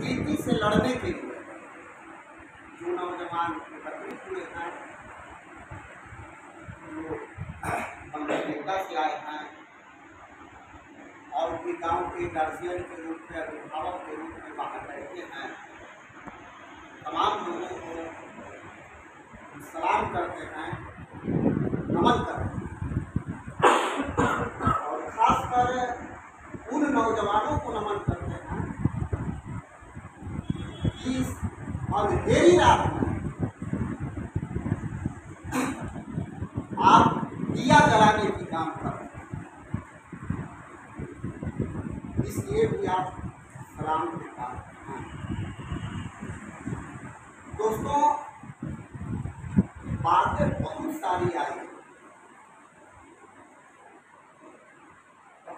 कुरीति से लड़ने के लिए जो नौजवान एकत्रित हुए हैं, वो बंगला से आए हैं और भी गाँव के गार्जियन के रूप में, अभिभावक के रूप में बाहर रहते हैं, तमाम लोगों को सलाम करते हैं, नमन करते हैं और खासकर उन नौजवानों को नमन करते हैं कि इस अंधेरी रात में आप दिया जलाने की काम कर रहे हैं, इसलिए भी आप सलाम के काम हैं। दोस्तों, बातें बहुत सारी आई,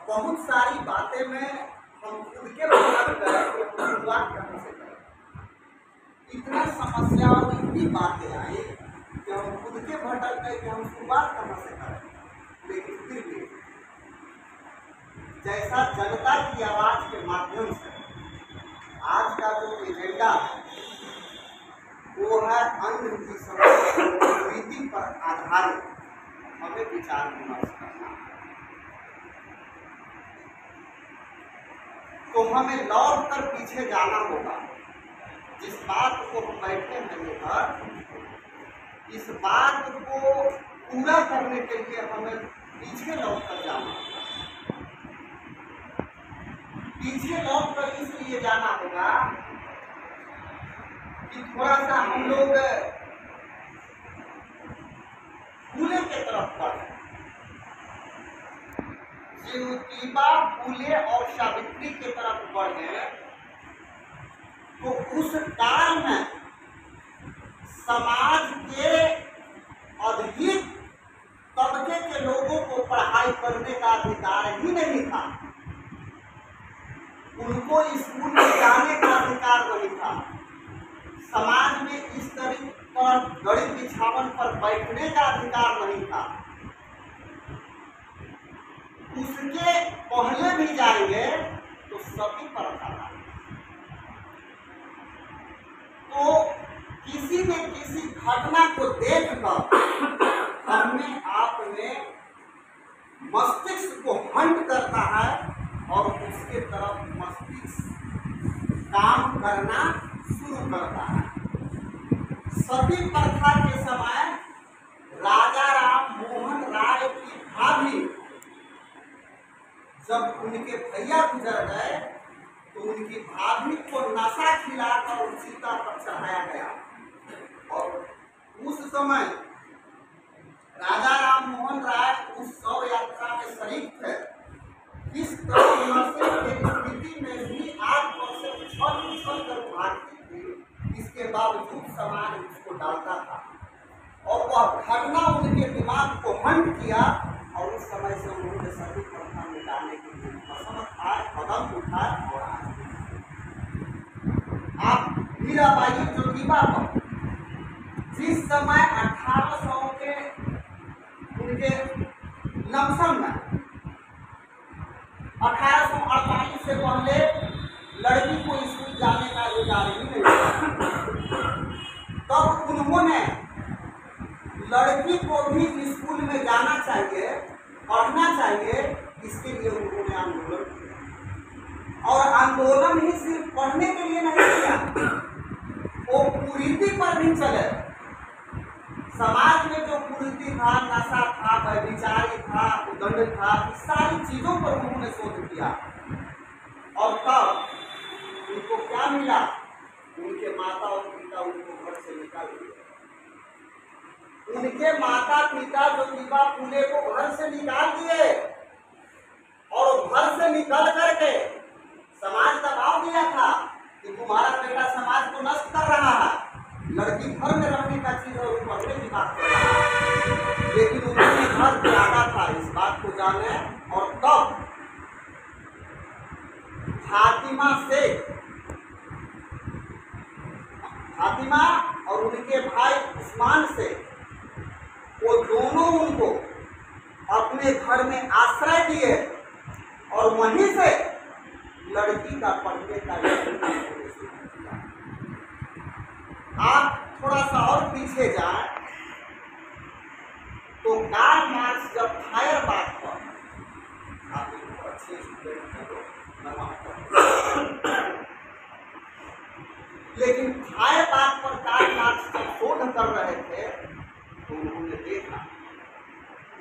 बहुत सारी बातें में हम खुद के बात करें, शुरुआत करने से करें, इतना समस्या और इतनी बातें आई कि हम खुद के भटक गए कि हम शुरुआत कहाँ से करें। लेकिन फिर भी जैसा जनता की आवाज के माध्यम से आज का जो एजेंडा है वो है अन्य की समस्या पर आधारित हमें विचार विमर्श करना है। तो हमें लौट कर पीछे जाना होगा। जिस बात को हम बैठे हैं लेकर, इस बात को पूरा करने के लिए हमें पीछे लौट कर जाना होगा। पीछे लौट कर इसलिए जाना होगा कि थोड़ा सा हम लोग फूले के तरफ बढ़े। ज्योतिबा फूले और सावित्री के तरफ बढ़े तो उस काल में समाज के अधिक तबके के लोगों को पढ़ाई करने का अधिकार ही नहीं था, उनको स्कूल में जाने का अधिकार नहीं था, समाज में इस तरह गरीब बिछावन पर बैठने का अधिकार नहीं था। उसके पहले भी जाएंगे तो सभी पर था। तो किसी न किसी घटना को देखकर हमने आप में मस्तिष्क को हंट करता है और उसके तरफ मस्तिष्क काम करना शुरू करता है। सती प्रथा के समय राजा राम मोहन राय की भाभी जब उनके भैया गुजर गए तो उनकी भाभी को नशा खिलाकर सीता पर चढ़ाया गया और उस समय राजा राम मोहन राय उस शव यात्रा में शरीक थे। इस तरह नशे की स्थिति में भी आग पर से उछल कर भागती थी, इसके बावजूद समाज उसको डालता था और वह घटना उनके दिमाग को हंट किया और उस समय से उन्होंने सभी प्रथा मिटाने के लिए कदम उठाए और आप मीराबाई ज्योतिबा पर जिस समय 1800 के उनके लमसम में 1848 से पहले लड़की को स्कूल जाने का अधिकार ही नहीं था, तब उन्होंने लड़की को भी स्कूल में जाना चाहिए, पढ़ना चाहिए, इसके लिए उन्होंने आंदोलन किया। और आंदोलन ही सिर्फ पढ़ने के लिए नहीं किया, वो कुरीति पर भी चले। समाज में जो कुरीति था, नशा था, व्यभिचारी था, उदंड था, इस सारी चीजों पर उन्होंने शोध किया। और तब उनको क्या मिला? उनके माता और पिता उनको घर से निकाल दिए। उनके माता पिता ज्योतिबा फूले को घर से निकाल दिए और घर से निकल करके समाज दबाव दिया था कि तुम्हारा बेटा समाज को नष्ट कर रहा है, लड़की घर में रहने का चीज और पढ़ने की बात कर रहा है। लेकिन उन्होंने घर त्यागा था, इस बात को जाने। और तब फातिमा और उनके भाई उस्मान से वो दोनों उनको अपने घर में आश्रय दिए और वहीं से लड़की का पढ़ने का स्कूल शुरू किया। आप थोड़ा सा और पीछे जाए तो कार्ल मार्क्स जब फायरबाग पर, आप अच्छे स्टूडेंट हैं लेकिन फायरबाग पर कार्ल मार्क्स जब शोध कर रहे थे तो उन्होंने देखा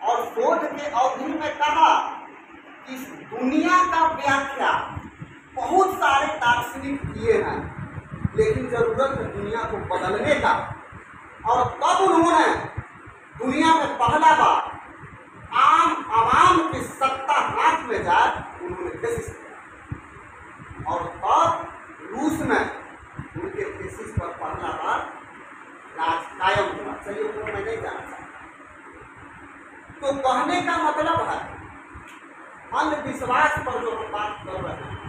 और शोध के अवधि में कहा कि इस दुनिया का व्याख्या बहुत सारे दार्शनिक किए हैं, लेकिन जरूरत है दुनिया को बदलने का। और तब उन्होंने दुनिया में पहला बार आवाम की सत्ता हाथ में जाए उन्होंने कोशिश किया और तब रूस में उनके थीसिस पर पहला बार राज कायम हुआ। चलिए वो मैं नहीं जाना चाहता। तो कहने का मतलब है अंधविश्वास पर जो हम बात कर रहे हैं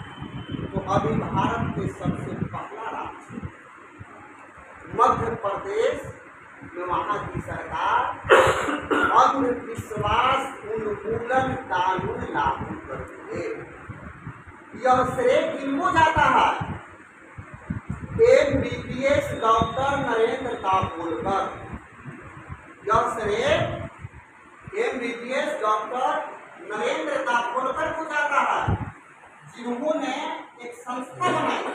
तो अभी भारत के सबसे पहला राज्य मध्य प्रदेश में वहां की सरकार अंधविश्वास उन्मूलन कानून लागू करती है। यह श्रेय किनको जाता है? MBBS doctor Narendra Dabholkar. यह श्रेय MBBS डॉक्टर नरेंद्र दाभोलकर को जाता है, जिन्होंने एक संस्था बनाई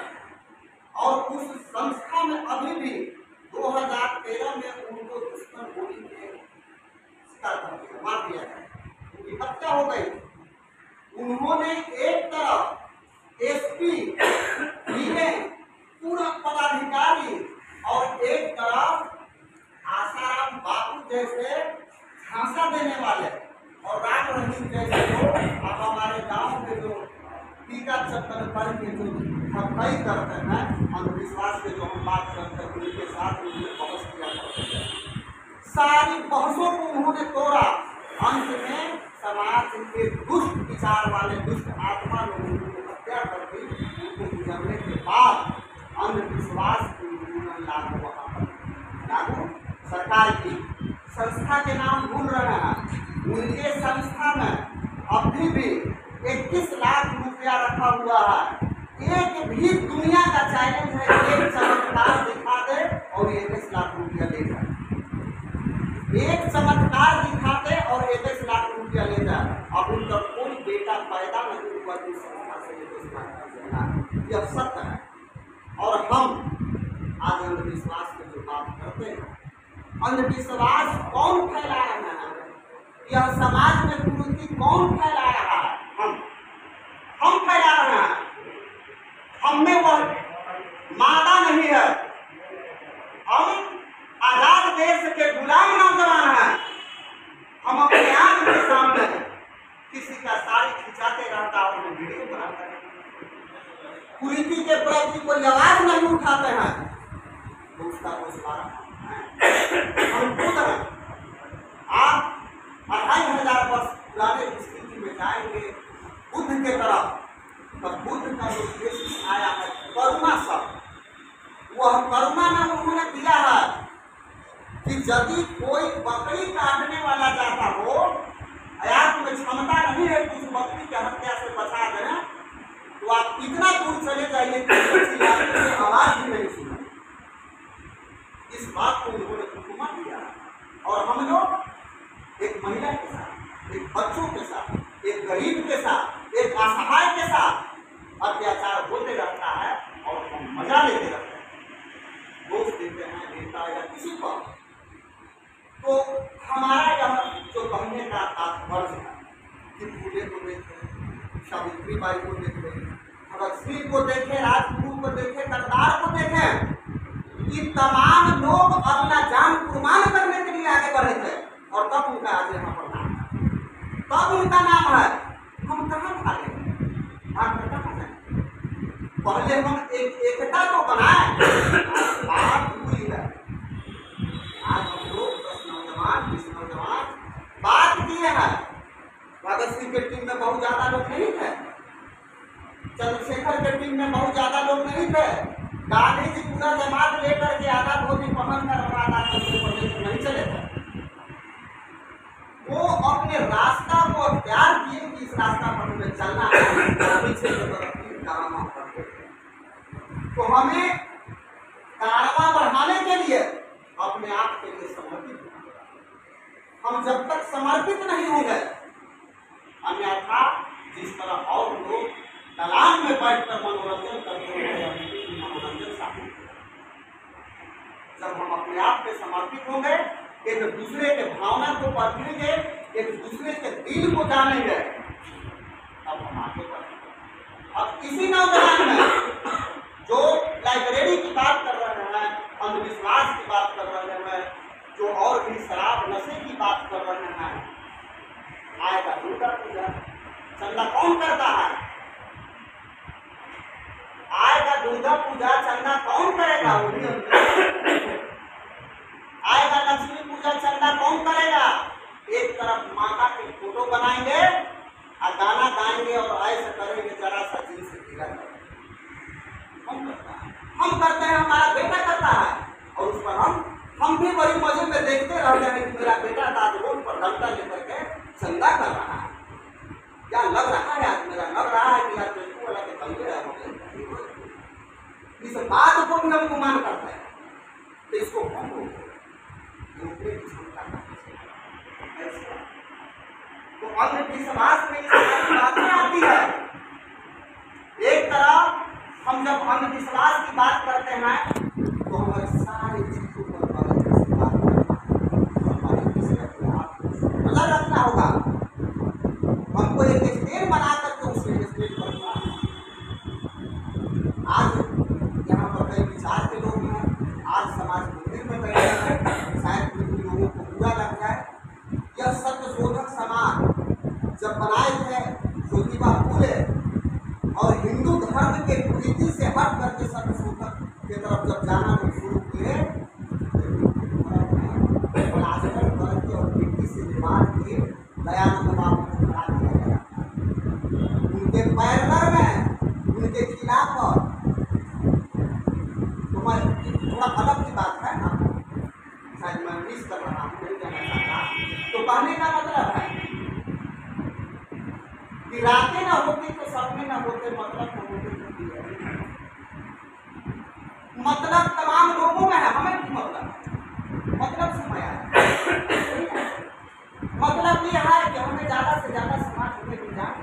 और उस संस्था में अभी भी 2013 में उनको दुश्मन गोली के शिकार कर दिया, मार दिया है, उनकी हत्या हो गई। उन्होंने एक तरफ SP पूरा पदाधिकारी और एक तरफ आसाराम बापू जैसे झांसा देने वाले और राम रहीम जैसे लोग अब हमारे गांव के जो टीका चक्कर करके जो ठकाई करते हैं, अंधविश्वास के जो हम बात करते हैं उनके साथ उन्होंने बहस किया करते हैं। सारी बहसों को उन्होंने तोड़ा। अंत में समाज के दुष्ट विचार वाले दुष्ट आत्मा लोगों को हत्या कर दी। उनको गुजरने के बाद अंधविश्वास की उन्होंने लागू सरकार की संस्था के नाम भूल रहे हैं। उनके संस्था में अभी भी 21 लाख रुपया रखा हुआ है। एक भी दुनिया का चैलेंज है, एक चमत्कार दिखा दे और 21 लाख रुपया ले जाए। एक चमत्कार दिखाते और 21 लाख रुपया ले जाए। अब उनका कोई बेटा पैदा नहीं हुआ तो संस्था से 21 लाख रुपया, यह सत्य है। और हम आज अंधविश्वास की जो बात करते हैं, अंधविश्वास कौन फैला रहा है? यह समाज में कुरीति कौन फैला रहा है? हम फैला रहे हैं। हमें वह मादा नहीं है। हम आजाद देश के गुलाम नौजवान हैं। हम अपने आंख के सामने किसी का साड़ी खिंचाते रहता और वीडियो बनाते हैं। कुरीति के प्रति कोई आवाज नहीं उठाते हैं तो उसका हम खुद हैं। आप 2500 वर्ष पुराने स्थिति में जाएंगे बुद्ध के तरफ, तब बुद्ध का जो देश आया है करुणा शब्द, वह करुणा में उन्होंने दिया है कि यदि कोई बकरी काटने वाला जाता हो, आप में क्षमता नहीं है कि उस बकरी की हत्या से बचा दें, तो आप इतना दूर चले जाइए कि आवाज भी नहीं सुना। इस बात को उन्होंने हुकूमत दिया और हम लोग एक महिला के साथ, एक बच्चों के साथ, एक गरीब के साथ, एक असहाय के साथ अत्याचार होते रहता है और हम मजा लेते रहते हैं, दोष देते हैं नेता या किसी पर। तो हमारा यह जो कहने का तात्पर्य है कि फूले को देखे, सावित्री बाई को देखे, भगत सिंह को देखे, राजगुरु को देखे, करतार को देखे, ये तमाम लोग अपना जान कुर्बान करने के लिए आगे बढ़े थे और तब उनका आज यहाँ पर नाम है, तब उनका नाम है। हम कहाँ भागे, भाग कहाँ जाए? पहले हम एक एकता तो बनाए, बात हुई है। आज हम लोग 10 नौजवान 20 नौजवान बात किए हैं। भगत सिंह के टीम में बहुत ज्यादा लोग नहीं थे, चंद्रशेखर के टीम में बहुत ज्यादा लोग नहीं थे, गांधी जी पूरा जमात लेकर के आधा धोती पहन कर आधा प्रदेश नहीं चले थे। वो अपने रास्ता को अख्तियार किए कि इस रास्ता पर हमें चलना है, पीछे कारवा पढ़ते थे। तो हमें कारवा बढ़ाने के लिए अपने आप के लिए समर्पित होना होगा। हम जब तक समर्पित नहीं होंगे, अन्यथा जिस तरह और लोग दलान में बैठकर मनोरंजन करते हैं, मनोरंजन शामिल। जब हम अपने आप में समर्पित होंगे, एक दूसरे के भावना को परखेंगे, एक दूसरे के दिल को जानेंगे, तब हम आगे बढ़ेंगे। अब इसी नौजवान में जो लाइब्रेरी की बात कर रहे हैं, अंधविश्वास की बात कर रहे हैं, जो और भी शराब नशे की बात कर रहे हैं, आएगा दुर्गा पूजा, चंदा कौन करता है? आएगा दुर्गा पूजा, चंदा कौन करेगा? वो भी आएगा लक्ष्मी पूजा, चंदा कौन करेगा? एक तरफ माता की फोटो बनाएंगे और गाना गाएंगे और ऐसा करेंगे, जरा सा जींस ढीला करेंगे। हम करते हैं, हमारा बेटा करता है, और उस पर हम भी बड़ी मजे में देखते रहते हैं कि मेरा बेटा आज रोड पर डंडा लेकर के चंदा कर रहा है। क्या लग रहा है? आज मेरा लग रहा है कि यार टेम्पो वाला के बंदे है, इस बात को भी हम गुमान करते हैं। तो इसको कौन बोलते? तो अंधविश्वास में इस तरह की बातें आती है। एक तरफ हम जब अंधविश्वास की बात करते हैं तो हमारे सारे चीजों पर नजर रखना होगा। हमको एक स्टेज बना करके उस स्टेज पर आज यहाँ पर कई विचार के लोग हैं, आज समाज मंदिर में बैठे हैं, शायद कुछ लोगों को बुरा लग जाए। यह सत्य शोधक समाज जब बनाए थे ज्योतिबा फूले और हिंदू धर्म के कुरीति से हट करके सत्य शोधक के तरफ जब जाना शुरू किए, प्लास्टर करके और मिट्टी से निर्माण किए, दयानंद बाबू को खड़ा किया गया। उनके पैर में उनके खिलाफ थोड़ा अलग की बात है ना, शायद मैं मिस कर रहा हूँ, नहीं जाना चाहता। तो कहने का मतलब है कि रातें ना होती तो सपने ना होते, मतलब ना होते तो मतलब तमाम लोगों में है, हमें भी मतलब समय है। मतलब यह है कि हमें ज्यादा से ज्यादा समाज में मिल जाए,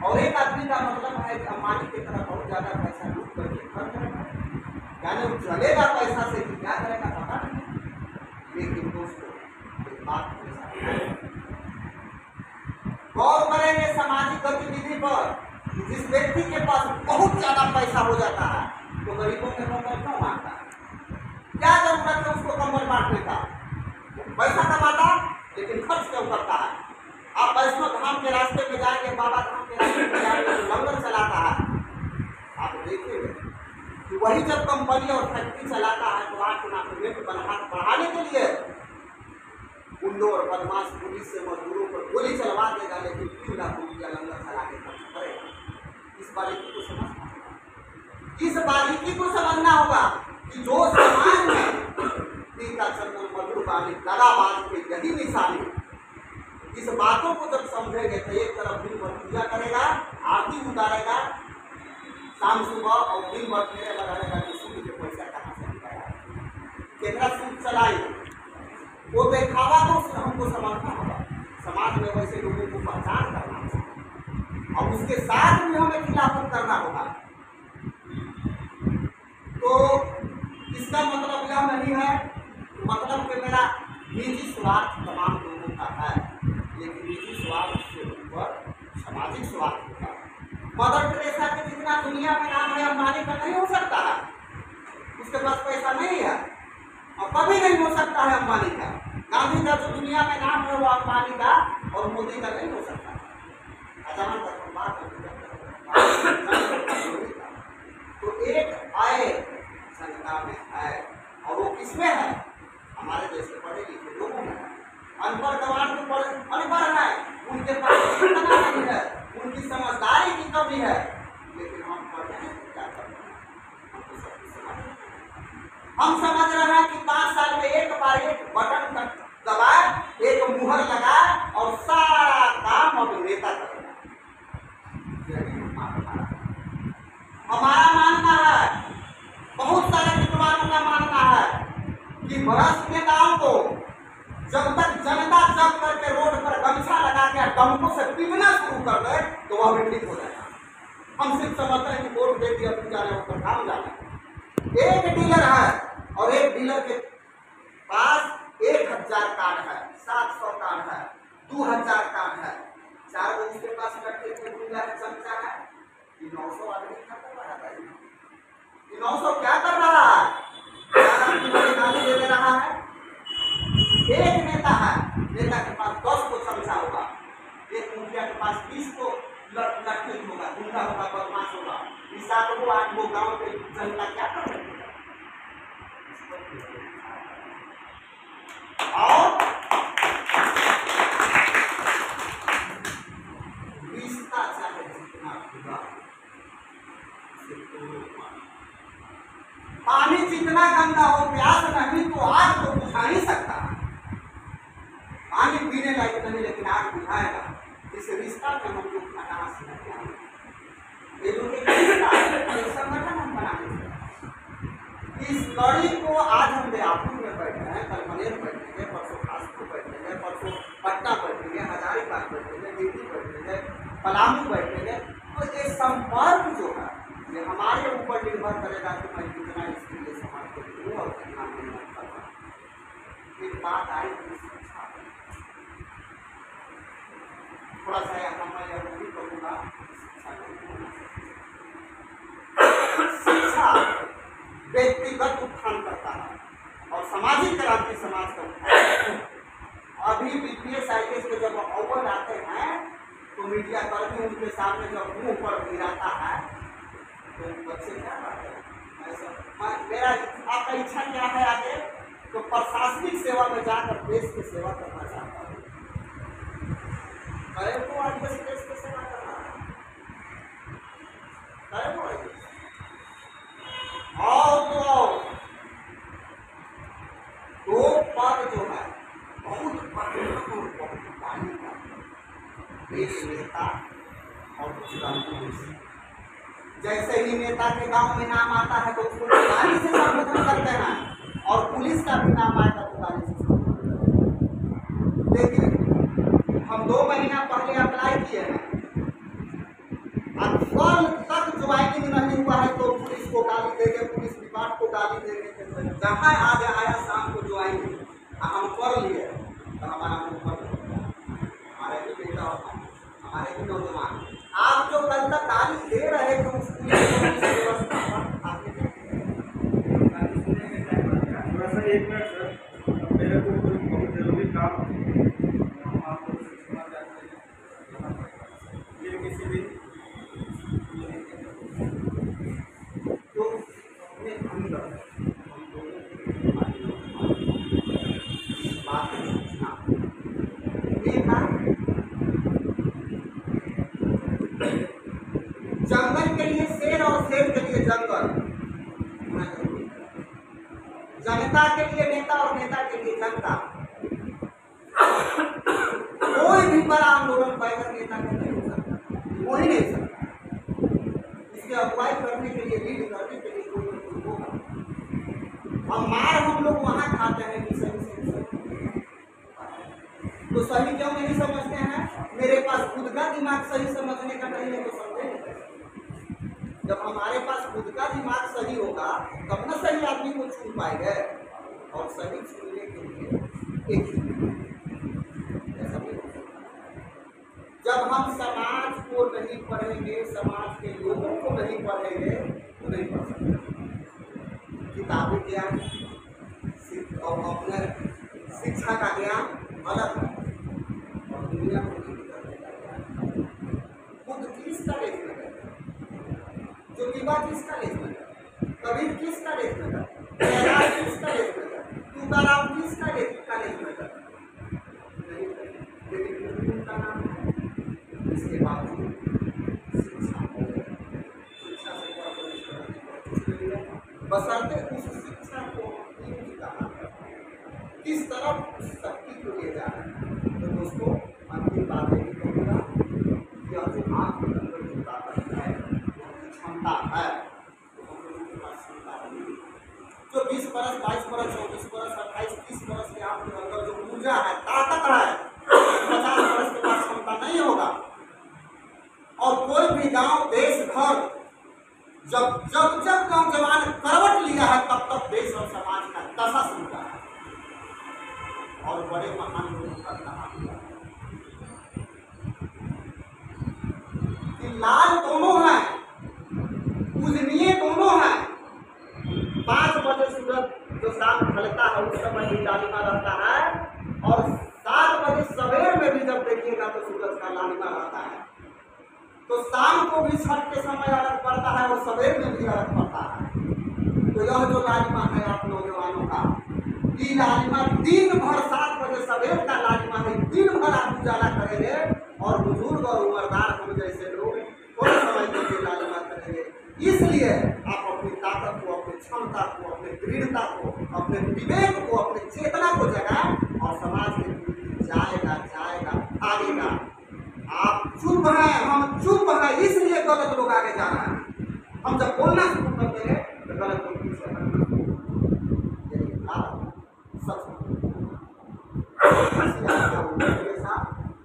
और एक आदमी का मतलब है कि अंबानी की तरफ बहुत ज्यादा पैसा लूट करके खर्च करेगा, यानी वो चलेगा पैसा से कि क्या करेगा पता नहीं। लेकिन दोस्तों एक बात गौर करेंगे सामाजिक गतिविधि पर, जिस व्यक्ति के पास बहुत ज्यादा पैसा हो जाता है तो गरीबों के कंबल क्यों बांटता है? क्या जरूरत है उसको कंबल बांटने का? पैसा कमाता लेकिन खर्च क्यों करता है? आप वैष्णो धाम के रास्ते में जाएंगे, बाबा धाम के रास्ते में जाएंगे, तो लंगर चलाता है, आप देखेंगे कि वही जब कंपनी और फैक्ट्री चलाता है तो आज पेमेंट बढ़ाने के लिए गुंडों और बदमाश पुलिस से मजदूरों पर गोली चलवा देगा, लेकिन 3 लाख रुपया लंगर चला के खर्च करेगा। इस बारीकी को समझना होगा, इस बारीकी को समझना होगा कि जो समाज में टीका चंदन मधुर वाली दगाबाज के यही निशानी, इस बातों को जब समझेंगे तो एक तरफ दिन भर पूजा करेगा, आरती उतारेगा, शाम सुबह और दिन भर फेरे लगाएगा कि सूर्य के पैसा कहाँ से निकाला, कितना सूद चलाएगा, वो दिखावा तो हमको समझना होगा। समाज में वैसे लोगों को पहचान करना होगा और उसके साथ भी हमें खिलाफत करना होगा। तो इसका मतलब यह नहीं है, मतलब कि मेरा निजी स्वार्थ तमाम लोगों का है, लेकिन निजी स्वार्थ से ऊपर सामाजिक स्वार्थ होता है। मदर टेरेसा के जितना दुनिया में नाम है अंबानी का नहीं हो सकता है, उसके पास पैसा नहीं है और कभी नहीं हो सकता है अंबानी का। गांधी का जो दुनिया में नाम है वो अंबानी का और मोदी का नहीं हो सकता। तो एक आय संख्या में है और वो किसमें है? हमारे जैसे पढ़े लिखे लोगों में है। अनपढ़ गंवार तो अनपढ़ है, उनके पास इतना नहीं है, उनकी समझदारी की कमी है, लेकिन हम पढ़ रहे हैं क्या कर रहे हैं? हम समझ रहे हैं कि 5 साल में एक बार एक बटन दबाए, एक मुहर लगाए और सारा काम अब नेता करेगा। भ्रष्ट नेताओं को जब तक जनता जब करके रोड पर गमछा लगा के डंकों से पीटना शुरू कर दे तो वह भी ठीक हो जाएगा। हम सिर्फ समझते हैं कि वोट दे दिया फिर जाने ऊपर काम जाना। एक डीलर है और एक डीलर के पास 1000 कार्ड है, 700 कार्ड है, 2000 कार्ड है, 4 गो उसके पास लड़के चमचा है, 900 आदमी क्या कर रहा है? 900 क्या कर रहा है? गाली दे रहा है। एक नेता है, नेता के पास 10 को चमचा होगा, एक मुखिया के पास 20 को लड़के होगा, गुंडा होगा, बदमाश होगा। 7 को 8 को गाँव के जनता क्या कर रही है? और रिश्ता चाहे जितना होगा, पानी जितना गंदा हो, प्यास नहीं तो आग तो बुझा नहीं सकता। पानी पीने लायक नहीं लेकिन आग बुझाएगा। इस रिश्ता में हम लोग खटास नहीं आएंगे। ये लोग एक संगठन हम बनाने इस कड़ी को आज हम देहातपुर में बैठे हैं, कल मनेर बैठेंगे, परसों खासपुर बैठेंगे, परसों पटना बैठेंगे, हजारीबाग बैठेंगे, दिल्ली बैठेंगे, पलामू बैठेंगे। तो ये संपर्क जो है ये हमारे ऊपर निर्भर करेगा कि मैं कितना इसके लिए समाज को दूँ और कितना मेहनत करूँ। फिर बात आई शिक्षा, थोड़ा सा यहाँ मैं यह भी करूँगा। शिक्षा व्यक्तिगत उत्थान करता है और सामाजिक क्रांति समाज का उत्थान। अभी बीपीएस आईपीएस के जब अव्वल आते हैं तो मीडिया कर्मी उनके सामने जब मुंह पर गिराता है तो बच्चे क्या करते हैं? मेरा आपका इच्छा क्या है आगे? तो प्रशासनिक सेवा में जाकर देश की सेवा करना चाहता हूँ। को आज देश की सेवा करना है, और दो पद जो है बहुत पानी का नेता और जैसे ही नेता के गांव में नाम आता है तो उसको गाली से संबोधन करते हैं और पुलिस का भी नाम आएगा तो गाली से संबोधन करते हैं। लेकिन हम 2 महीना पहले अप्लाई किए हैं, कल तक ज्वाइनिंग नहीं हुआ है तो पुलिस को गाली देंगे, पुलिस विभाग को गाली देंगे। जहाँ आज आया शाम को ज्वाइनिंग हम कर लिए तो हमारा हमारे भी बेटा और हमारे भी नौजवान आप जो कल तक गाली दे रहे थे उस व्यवस्था पर एक मिनट सर, मेरे को बहुत जरूरी काम हम आपको सुनना चाहते हैं। ये किसी भी तो अपने अंदर बात जंगल के लिए शेर और शेर के लिए जंगल, जनता के लिए नेता और नेता के लिए जनता। कोई भी बड़ा आंदोलन बगैर नेता के नहीं हो सकता, हो ही नहीं सकता। इसकी अगुवाई करने के लिए, लीड करने के लिए कोई होगा। और मार हम लोग वहां खाते हैं कि सही तो सही क्यों नहीं समझते हैं? मेरे पास खुद का दिमाग सही समझने का नहीं है तो समझे नहीं। जब हमारे पास खुद का दिमाग सही होगा तब न सही आदमी को चुन पाएंगे। और सही चुनने के लिए एक ऐसा नहीं हो सकता। जब हम समाज को नहीं पढ़ेंगे, समाज के लोगों को नहीं पढ़ेंगे तो नहीं पढ़ सकते। किताबी ज्ञान और अपने शिक्षा का ज्ञान अलग है और दुनिया को खुद किसका लेखन है, जो विवाह किसका लेखन है, कबीर किसका लेखन है, किसका लेखन है, तुकाराम किसका लेखन है, लेकिन उनका नाम है। इसके बावजूद शिक्षा से बसरते उस शिक्षा को किस तरफ उस शक्ति को ले जा रहे हैं। तो दोस्तों अंतिम बात यही कहूँगा कि जो आपके अंदर जो ताकत है, क्षमता है, जो 20 बरस, 22 बरस, 24 बरस, 28 जब जब जब नौजवान करवट लिया है तब तब देश और समाज का दशा सुनता है और बड़े महान लोगों का कहा हुआ है कि लाल दोनों हैं, पूजनीय दोनों हैं। 5 बजे सूरज जो शाम ढलता है उस समय भी लालिमा रहता है और 7 बजे सवेर में भी जब देखिएगा तो सूरज का लालिमा रहता है। तो शाम को भी छठ के समय अलग पड़ता है और सवेर में भी अलग पड़ता है। तो यह जो लालिमा है आप नौजवानों का, ये लालिमा दिन भर 7 बजे सवेर का लालिमा है, दिन भर आप उजाला करेंगे और बुजुर्ग और उम्रदार हम जैसे लोग थोड़े समय के लिए लालिमा करेंगे। इसलिए आप अपनी ताकत को, अपनी क्षमता को, अपनी दृढ़ता को, अपने विवेक को, अपनी चेतना को जगाएं और समाज के लिए जाएगा आगेगा। आप चुप हैं, हम चुप हैं, इसलिए गलत लोग आगे जा रहे हैं। हम जब बोलना शुरू कर देंगे तो गलत लोग पीछे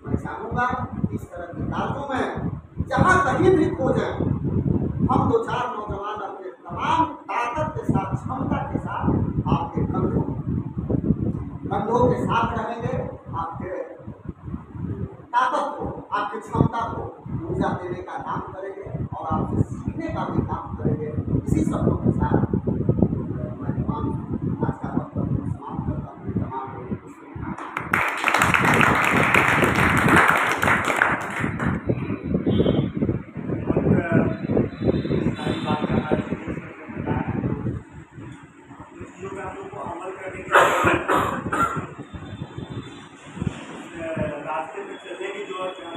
मैं चाहूंगा इस तरह के कार्यों में जहां कहीं भी खोजें हम 2-4 नौजवान अपने तमाम ताकत के साथ, क्षमता के साथ आपके कंधों के साथ रहेंगे, आपके ताकत को, आपकी क्षमता को ऊर्जा देने का काम करेंगे और आपसे सीखने का भी काम करेंगे। इसी शब्दों के साथ मैं तमाम आज का वक्तव्य समाप्त करता हूँ। तमाम लोगों को रास्ते में चलने की जरूरत है।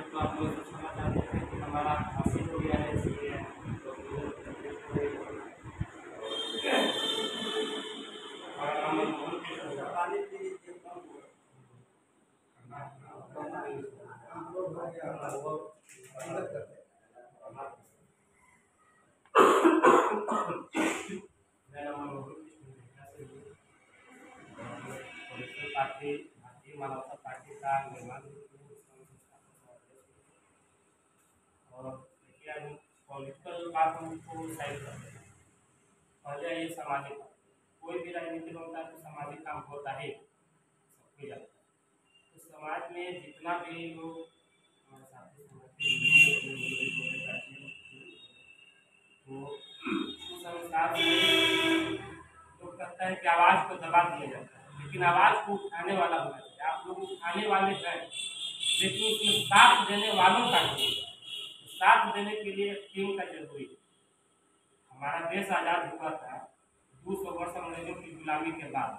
तो आप लोग क्षमा चाहते हैं कि हमारा हासिल हो गया है, इसलिए भारतीय मानवता पार्टी का निर्माण और पॉलिटिकल बात हमको साइड करते हैं। पहले ये सामाजिक, कोई भी राजनीति होता है तो सामाजिक काम होता है, सबको जाता है। तो समाज में जितना भी लोग हमारे साथी तो उस अनुसार लोग कहता है कि आवाज़ को दबा दिया जाता है, लेकिन आवाज़ को उठाने वाला होना चाहिए। आप लोग उठाने वाले हैं, लेकिन उसमें साथ देने वालों का नहीं। साथ देने के लिए टीम का जरूरी है। हमारा देश आज़ाद हुआ था 200 वर्ष अंग्रेजों की गुलामी के बाद,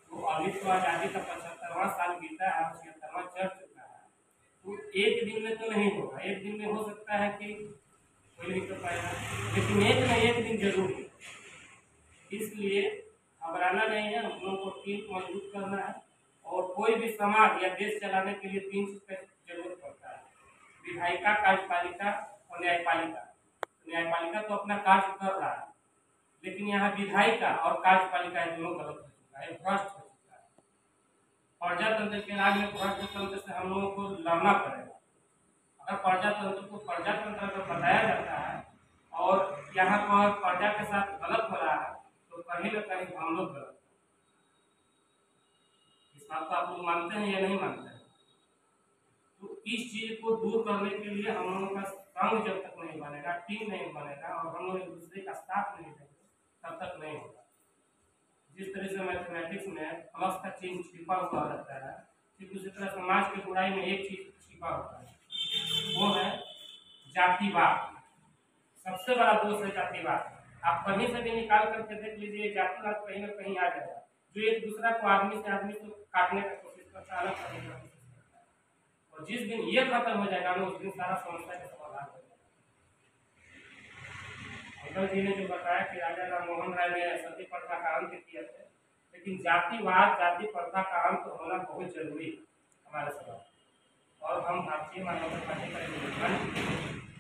तो अभी तो आज़ादी का 75वां साल बीता है, 76वां चढ़ चुका है। तो एक दिन में तो नहीं होगा, एक दिन में हो सकता है कि कोई नहीं कर पाएगा, लेकिन एक न एक दिन जरूर है। इसलिए घबराना नहीं है, हम लोगों को टीम को मजबूत करना है। और कोई भी समाज या देश चलाने के लिए 3 चीज़ की जरूरत पड़ता है: विधायिका, कार्यपालिका और न्यायपालिका। न्यायपालिका तो अपना कार्य कर रहा है, लेकिन यहाँ विधायिका और कार्यपालिका दोनों गलत हो चुका है, भ्रष्ट हो चुका है। प्रजातंत्र के राज में भ्रष्ट तंत्र से हम लोगों को लड़ना पड़ेगा। अगर प्रजातंत्र को प्रजातंत्र अगर बताया जाता है और यहाँ पर प्रजा के साथ गलत हो रहा है तो कहीं न कहीं हम लोग गलत। इस बात को आप लोग मानते हैं या नहीं मानते हैं? तो इस चीज को दूर करने के लिए हम लोगों का संघ जब तक नहीं बनेगा, टीम नहीं बनेगा और हम लोग एक दूसरे का साथ नहीं देंगे, तब तक नहीं होगा। जिस तरह से मैथमेटिक्स में प्लस का चिन्ह छिपा हुआ रहता है, ठीक उसी तरह समाज की बुराई में एक चीज छिपा होता है, वो है जातिवाद। सबसे बड़ा दोष है जातिवाद। आप कहीं से भी निकाल करके देख लीजिए, जातिवाद कहीं ना कहीं आ जाएगा, जो एक दूसरा को आदमी से आदमी को काटने का कोशिश करता है, अलग करने का कोशिश करता है। और जिस दिन ये खत्म हो जाएगा ना, उस दिन सारा समस्या का समाधान हो जाएगा। अंकल जी ने जो बताया कि राजा राममोहन राय ने सती प्रथा का अंत किया था, लेकिन जातिवाद जाति प्रथा का अंत होना बहुत जरूरी है हमारे समाज। और हम भारतीय मानवता पार्टी का निर्माण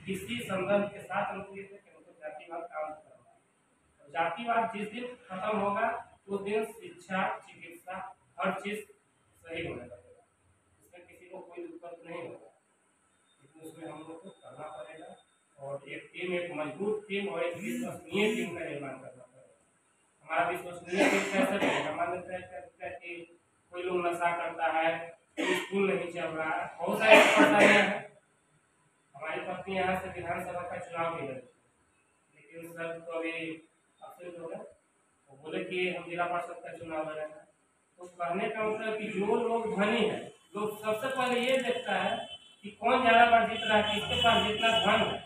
इसी संदर्भ के साथ हम किए थे कि उनको जातिवाद का अंत करना है। जातिवाद जिस दिन खत्म होगा उस दिन शिक्षा चिकित्सा हर चीज सही होने लगेगा, इसमें किसी को कोई दिक्कत नहीं होगा। लेकिन उसमें हम लोग को करना पड़ेगा और एक टीम, एक मजबूत टीम और एक विश्वसनीय टीम का निर्माण करना पड़ेगा। हमारा विश्वसनीय टीम कैसे बनेगा? मान लेते हैं कि कोई लोग नशा करता है, स्कूल नहीं चल रहा है, बहुत सारी परेशानियां हैं। हमारी पत्नी यहाँ से विधानसभा का चुनाव भी लड़ी, लेकिन सर तो अभी अफसर हो गए, वो बोले कि हम जिला पार्षद का चुनाव लड़ेंगे। तो कहने का मतलब कि जो लोग धनी है, लोग सबसे पहले ये देखता है कि कौन ज्यादा बार जीत रहा है, किसके पास जितना धन है।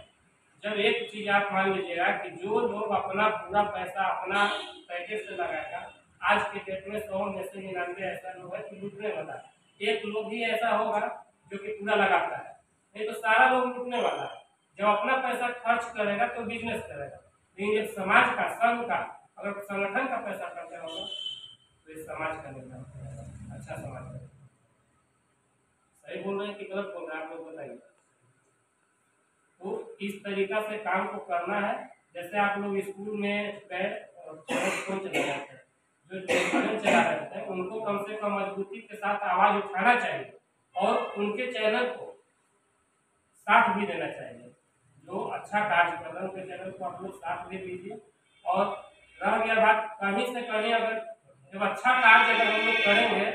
जब एक चीज आप मान लीजिएगा कि जो लोग अपना पूरा पैसा अपना पैकेज से लगाएगा, आज के डेट में 100 में से 99 ऐसा लोग है कि लूटने वाला है, एक लोग ही ऐसा होगा जो कि पूरा लगाता है, नहीं तो सारा लोग लूटने वाला है। जब अपना पैसा खर्च करेगा तो बिजनेस करेगा, लेकिन जब समाज का, संघ का, अगर संगठन का पैसा खर्चा होगा तो इस समाज का निर्माण करेगा, अच्छा समाज करेगा। सही बोल रहे हैं कि गलत बोल रहे हैं, आप लोग बताइए। तो इस तरीका से काम को करना है। जैसे आप लोग स्कूल में गए और फोन चला रहे थे, जो चैनल चला रहे थे उनको कम से कम मजबूती के साथ आवाज उठाना चाहिए और उनके चैनल को साथ भी देना चाहिए। जो अच्छा कार्य कर रहे हैं उनके चैनल को आप लोग साथ भी दीजिए। और रह गया बात कहीं से कहीं, अगर जब अच्छा कार्य अगर हम लोग करेंगे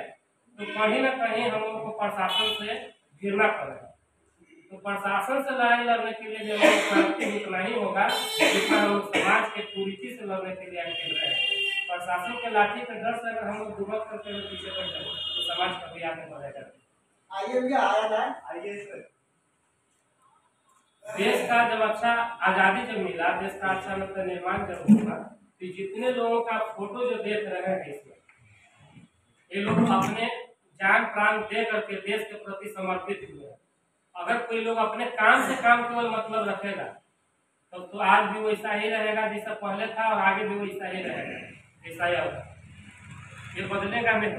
तो कहीं ना कहीं हम लोग को प्रशासन से घिरना पड़ेगा। तो प्रशासन से लड़ाई लड़ने के लिए जो क्रांति उतना ही होगा जितना हम समाज के कुरीति से लड़ने के लिए खेल रहे हैं। प्रशासन के लाठी के डर से अगर हम लोग दुर्बल करते हुए पीछे बढ़ जाए तो समाज कभी आगे बढ़ेगा। आइए भैया, आया है, आइए सर। देश का जब अच्छा आजादी जब मिला, देश का अच्छा मतलब निर्माण जब हुआ, तो जितने लोगों का फोटो जो देख रहे हैं इसमें, ये लोग अपने जान प्राण दे करके देश के प्रति समर्पित हुए। अगर कोई लोग अपने काम से काम केवल मतलब रखेगा तो आज भी वैसा ही रहेगा जैसा पहले था और आगे भी वैसा ही रहेगा ऐसा ही होगा। ये बदलेगा नहीं।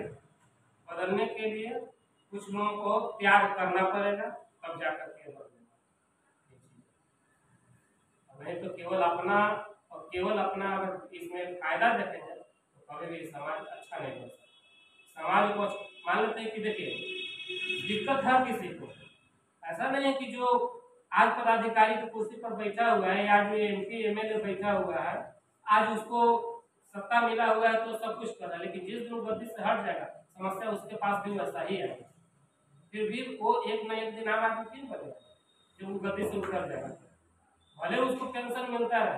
बदलने के लिए कुछ लोगों को त्याग करना पड़ेगा, तब जाकर के बदलेगा। नहीं तो केवल अपना अगर इसमें फायदा देखेंगे तो कभी भी समाज अच्छा नहीं बन सकता। समाज को मान लेते हैं कि देखिए दिक्कत है किसी को, ऐसा नहीं है कि जो आज पदाधिकारी की कुर्सी पर बैठा हुआ है या जो MP MLA बैठा हुआ है आज उसको सत्ता मिला हुआ है तो सब कुछ कर रहा है, लेकिन जिस दिन गद्दी से हट जाएगा समस्या उसके पास भी वैसा ही है। फिर भी वो एक न एक दिन आम आदमी क्यों बनेगा जब वो गद्दी से उतर जाएगा। भले उसको पेंशन मिलता है,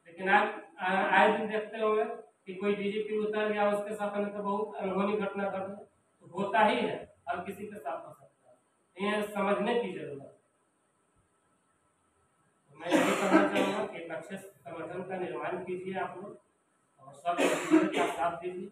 लेकिन आज आए दिन देखते होंगे कि कोई DGP उतर गया, उसके साथ में तो बहुत अनहोनी घटना घट तो होता ही है, हर किसी के साथ हो सकता है। ये समझने की जरूरत है। तो मैं यही कहना चाहूँगा कि एक अच्छे संगठन का निर्माण कीजिए आप लोग और सब का साथ दीजिए।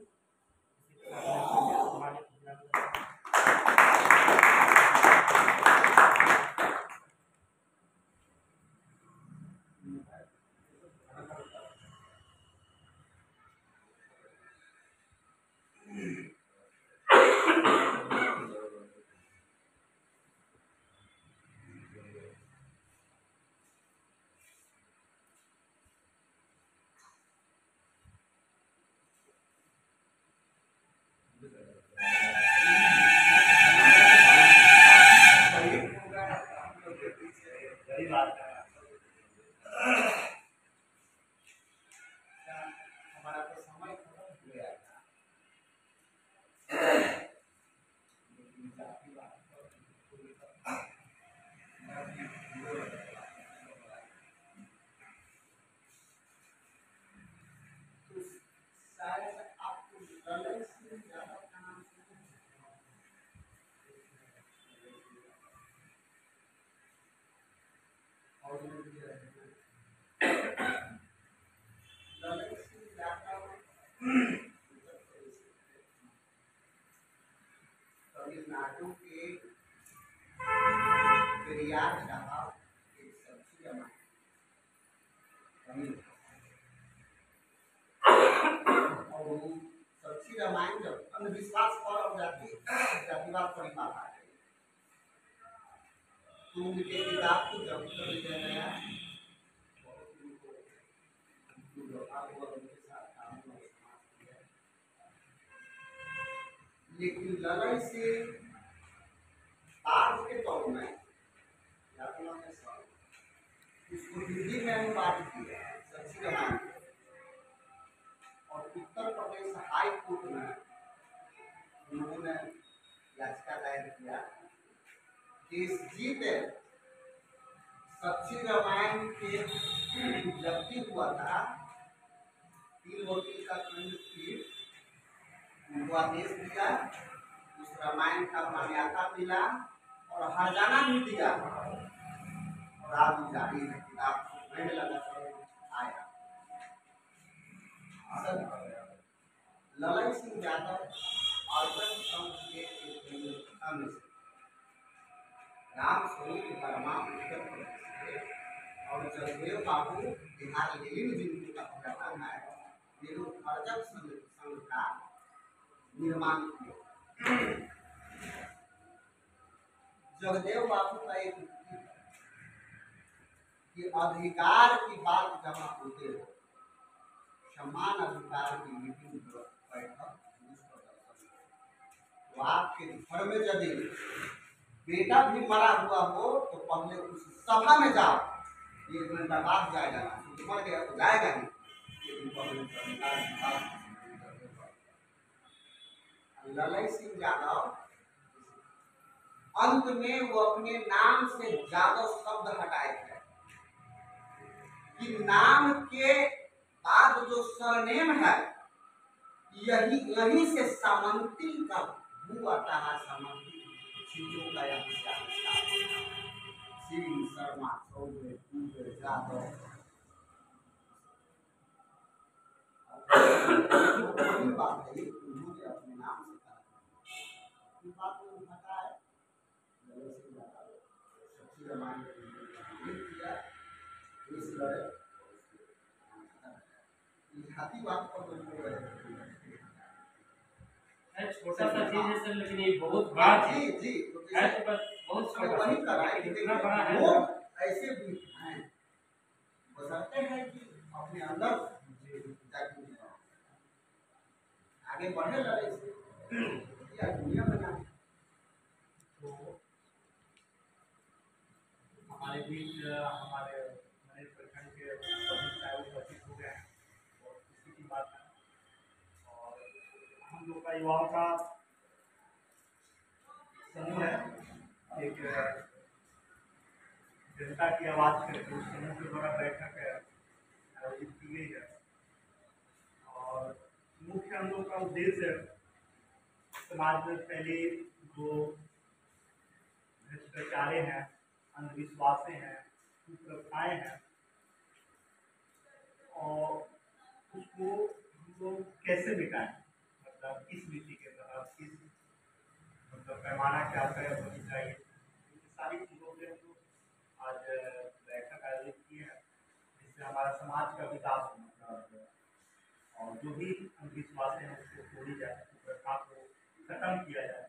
हमारा तो समय खत्म हो गया था। शायद आपको ललन सिंह यादव का नाम सुना है? और ललन सिंह यादव तमिलनाडु के पेरियार साहब एक सब्जी जमा साक्षी रामायण जब अंधविश्वास पर और जातिवाद पर बात आ गई तो उनके किताब को जब कर दिया गया लेकिन लड़ाई से आज के दौर में उसको हिंदी में अनुवाद किया साक्षी रामायण और उत्तर प्रदेश हाई कोर्ट में उन्होंने याचिका दायर किया केस जीते साक्षी रामायण के जब्ती हुआ था 3 वकील का खंडपीठ उनको आदेश दिया उस रामायण का मान्यता मिला और हर्जाना भी दिया और आज जारी है किताब पढ़ने लगा आया ललन सिंह यादव अर्जन संघ के एक अंग से राम स्वरूप वर्मा उत्तर प्रदेश से और जगदेव बाबू बिहार लीन जिनको कहा जाता है ये लोग अर्जन संघ का निर्माण किया। जगदेव बाबू का एक कि अधिकार की बात जहाँ होते हो समान अधिकार की मीटिंग बैठक तो आपके घर में यदि बेटा भी मरा हुआ हो तो पहले उस सभा में जाओ 1 घंटा बाद जाएगा ना मर गया तो जाएगा नहीं ललन सिंह यादव अंत में वो अपने नाम से यादव शब्द हटाए थे कि नाम के बाद जो सरनेम है यही से सामंती का भू आता है सामंती चीजों का सिंह शर्मा चौबे यादव बात है उन्होंने अपने नाम से कहा बात को हटा है साक्षी रामायण किया इस लड़े जातिवाद पर छोटा सा चीज है सर लेकिन ये बहुत बड़ा जी जी है तो बस बहुत छोटा वही कर रहा है इतना बड़ा है वो ऐसे भी हैं बसरते हैं कि अपने अंदर जाति आगे बढ़े लड़े से या दुनिया बना तो हमारे बीच हमारे नए प्रखंड के उपस्थित हो गए हैं और इसी की बात है और हम लोग का युवाओं का समूह है एक जनता की आवाज़ करके उस समूह के द्वारा बैठक है आयोजित की गई है और मुख्य हम लोग का उद्देश्य समाज में पहले जो भ्रष्टाचार हैं अंधविश्वासें हैं कुप्रथाएं हैं और उसको हम लोग कैसे मिटाएं मतलब किस नीति के तहत किस मतलब पैमाना क्या तय होनी चाहिए इन सारी चीज़ों पे हम लोग आज बैठक आयोजित की है जिससे हमारा समाज का विकास होना और जो भी अंधविश्वासें हैं उसको तोड़ी जाए कुप्रथा को खत्म किया जाए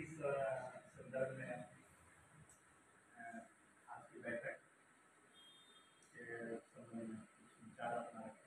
इस संदर्भ में आज की बैठक के संबंध में विचार अपना रखें।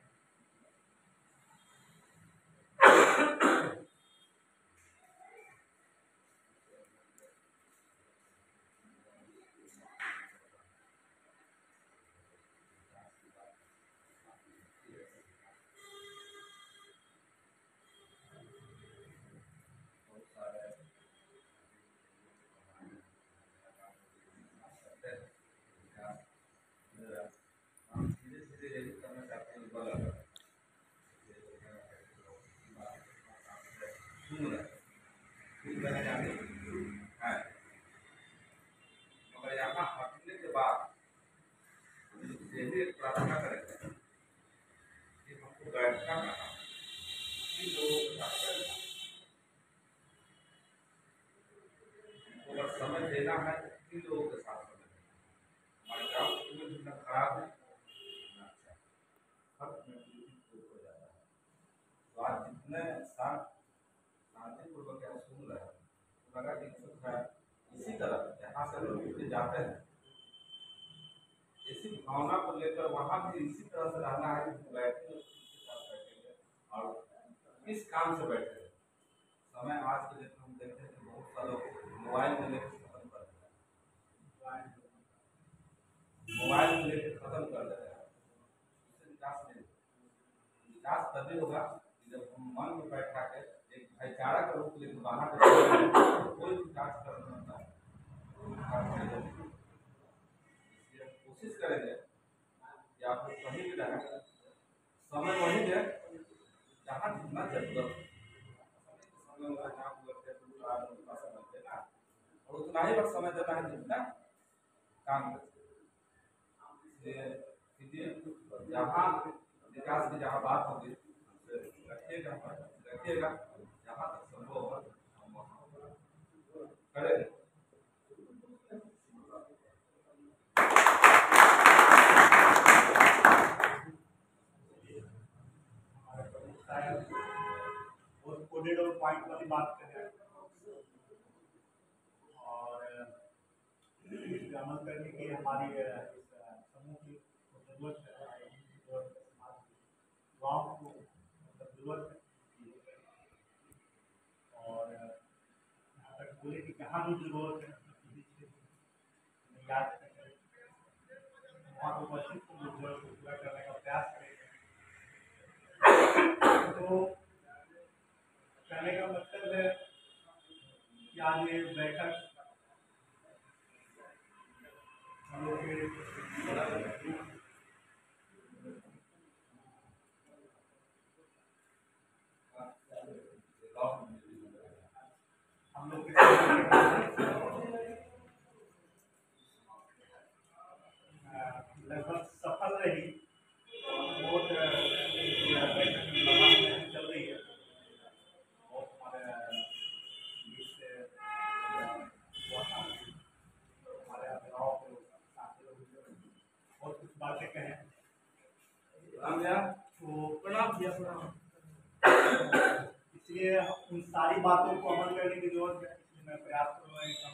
प्रगति इच्छुक है, इसी तरह यहाँ से लोग उठ के जाते हैं, इसी भावना को लेकर वहाँ भी इसी तरह से रहना है कि बैठेंगे उसके साथ बैठेंगे और किस काम से बैठेंगे। समय आज के डेट में हम देखते हैं कि बहुत सारे लोग मोबाइल में लेकर खत्म कर देते हैं, मोबाइल में लेकर खत्म कर देते हैं, उससे विकास नहीं होगा। विकास तभी होगा कि जब हम मन में बैठा के एक भाईचारा का रूप लेकर बाहर कोई विकास कर सकता है। इसलिए हम कोशिश करेंगे कि आप लोग कहीं भी रहें, समय वही है जहाँ जितना जरूरत है, समय में जहाँ लगते हैं उतना समय देना और उतना ही वक्त समय देना है जितना काम करते हैं। इसलिए जहाँ विकास की जहाँ बात होगी रखिएगा जहाँ तक संभव हो हम वहाँ करेंगे। और कोडेड और पॉइंट वाली बात करें और इस पे अमल करने की हमारी समूह की जरूरत है, गाँव को जरूरत है। और यहाँ तक बोले कि जहाँ भी जरूरत है याद करें, वहाँ को उपस्थित जरूरत को पूरा करने का प्रयास करेंगे। तो कहने का मतलब है कि आज ये बैठक हम लोग के लगभग सफल रही। बहुत बैठक चल रही है और हमारे अभिभावक बहुत कुछ बातें कहें तो प्रणाम किया इसलिए उन सारी बातों को अमल करने की जरूरत है। इसलिए मैं प्रयास करूँगा कम